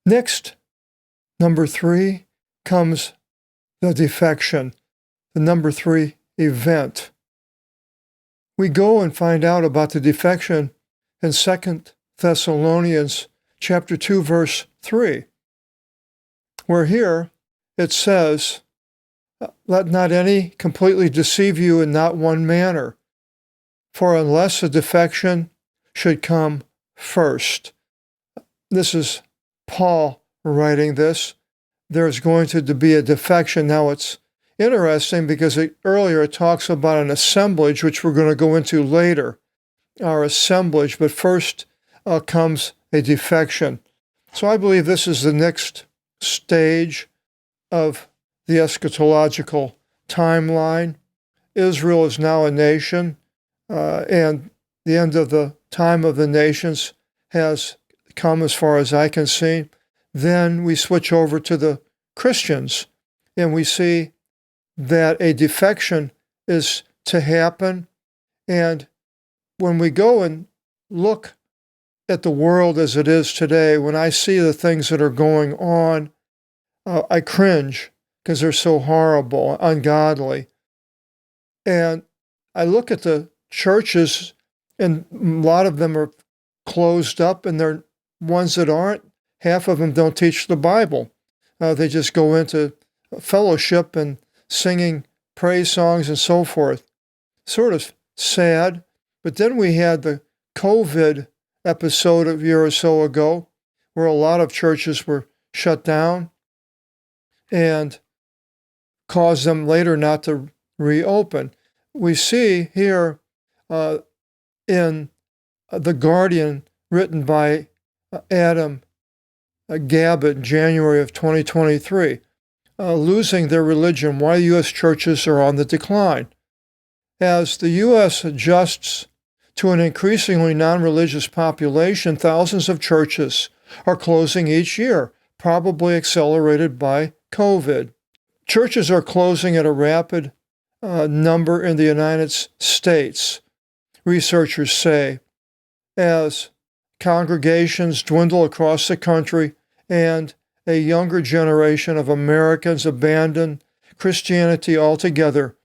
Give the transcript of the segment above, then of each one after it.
Next, number 3, comes the defection, the number 3 event. We go and find out about the defection in 2 Thessalonians chapter 2, verse 3, where here it says, "Let not any completely deceive you in not one manner, for unless a defection should come first." This is Paul writing this. There's going to be a defection. Now it's interesting because earlier it talks about an assemblage, which we're going to go into later, our assemblage, but first comes a defection. So I believe this is the next stage of the eschatological timeline. Israel is now a nation, and the end of the time of the nations has come as far as I can see. Then we switch over to the Christians, and we see that a defection is to happen. And when we go and look at the world as it is today, when I see the things that are going on, I cringe because they're so horrible, ungodly. And I look at the churches, and a lot of them are closed up, and they're ones that aren't. Half of them don't teach the Bible. They just go into fellowship and singing praise songs and so forth. Sort of sad. But then we had the COVID episode a year or so ago, where a lot of churches were shut down and caused them later not to reopen. We see here in The Guardian, written by Adam Gabbett, January of 2023, losing their religion, why U.S. churches are on the decline. As the U.S. adjusts to an increasingly non-religious population, thousands of churches are closing each year, probably accelerated by COVID. Churches are closing at a rapid number in the United States, researchers say, as congregations dwindle across the country and a younger generation of Americans abandon Christianity altogether,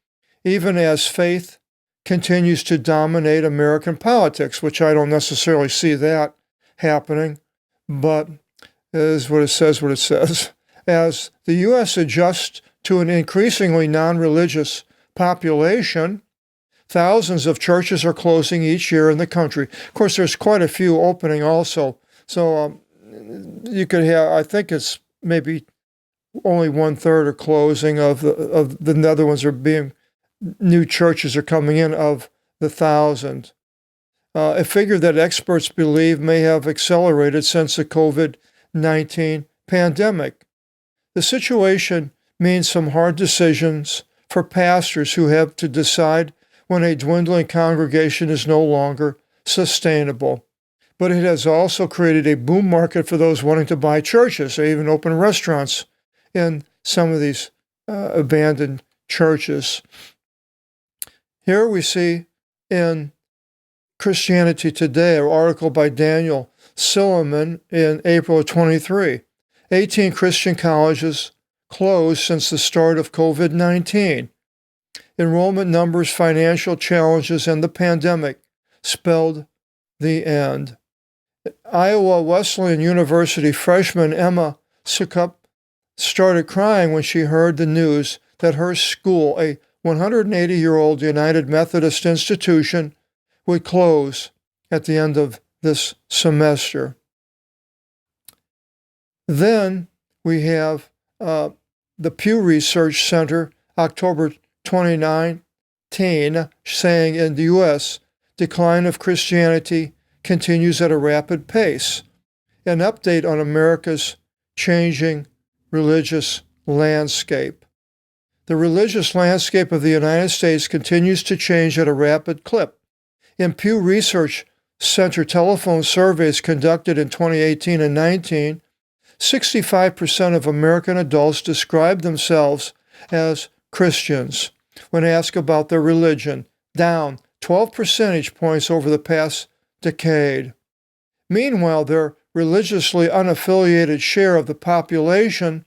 even as faith continues to dominate American politics, which I don't necessarily see that happening, but it is what it says. As the U.S. adjusts to an increasingly non-religious population, thousands of churches are closing each year in the country. Of course, there's quite a few opening also. So you could have, I think it's maybe only 1/3 are closing of the other ones are being, new churches are coming in of the 1,000. A figure that experts believe may have accelerated since the COVID-19 pandemic. The situation means some hard decisions for pastors who have to decide when a dwindling congregation is no longer sustainable. But it has also created a boom market for those wanting to buy churches. They even open restaurants in some of these abandoned churches. Here we see in Christianity Today, an article by Daniel Silliman in April of 23. 18 Christian colleges closed since the start of COVID-19. Enrollment numbers, financial challenges, and the pandemic spelled the end. Iowa Wesleyan University freshman Emma Sukup started crying when she heard the news that her school, a 180-year-old United Methodist institution, would close at the end of this semester. Then we have the Pew Research Center, October 2019, saying in the U.S., decline of Christianity continues at a rapid pace. An update on America's changing religious landscape. The religious landscape of the United States continues to change at a rapid clip. In Pew Research Center telephone surveys conducted in 2018 and 19, 65% of American adults describe themselves as Christians when asked about their religion, down 12 percentage points over the past decade. Meanwhile, their religiously unaffiliated share of the population,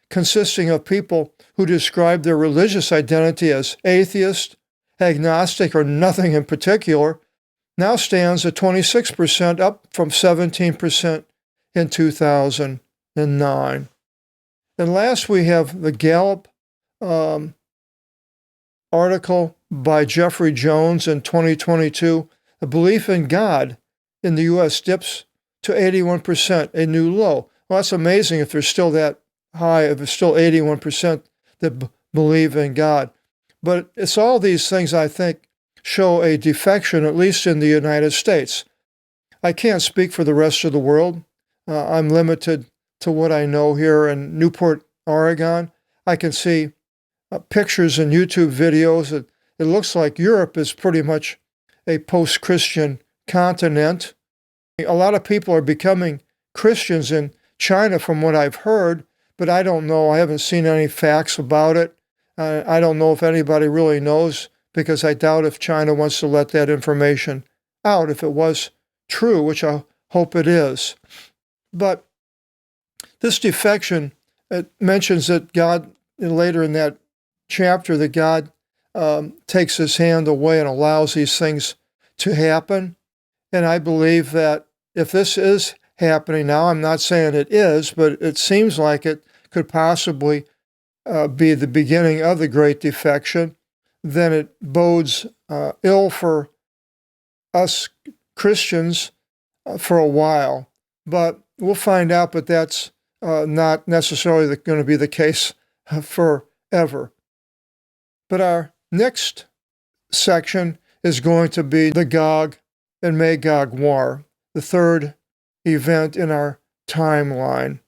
consisting of people who describe their religious identity as atheist, agnostic, or nothing in particular, now stands at 26%, up from 17% in 2009. And last, we have the Gallup article by Jeffrey Jones in 2022. The belief in God in the U.S. dips to 81%, a new low. Well, that's amazing if there's still that high, if it's still 81% that believe in God. But it's all these things, I think, show a defection, at least in the United States. I can't speak for the rest of the world. I'm limited to what I know here in Newport, Oregon. I can see pictures and YouTube videos. It looks like Europe is pretty much a post-Christian continent. A lot of people are becoming Christians in China from what I've heard, but I don't know. I haven't seen any facts about it. I don't know if anybody really knows, because I doubt if China wants to let that information out, if it was true, which I hope it is. But this defection, it mentions that God, later in that chapter, that God takes his hand away and allows these things to happen. And I believe that if this is happening now, I'm not saying it is, but it seems like it could possibly be the beginning of the Great Defection, then it bodes ill for us Christians for a while. But we'll find out, but that's not necessarily going to be the case forever. But our next section is going to be the Gog and Magog War, the third event in our timeline.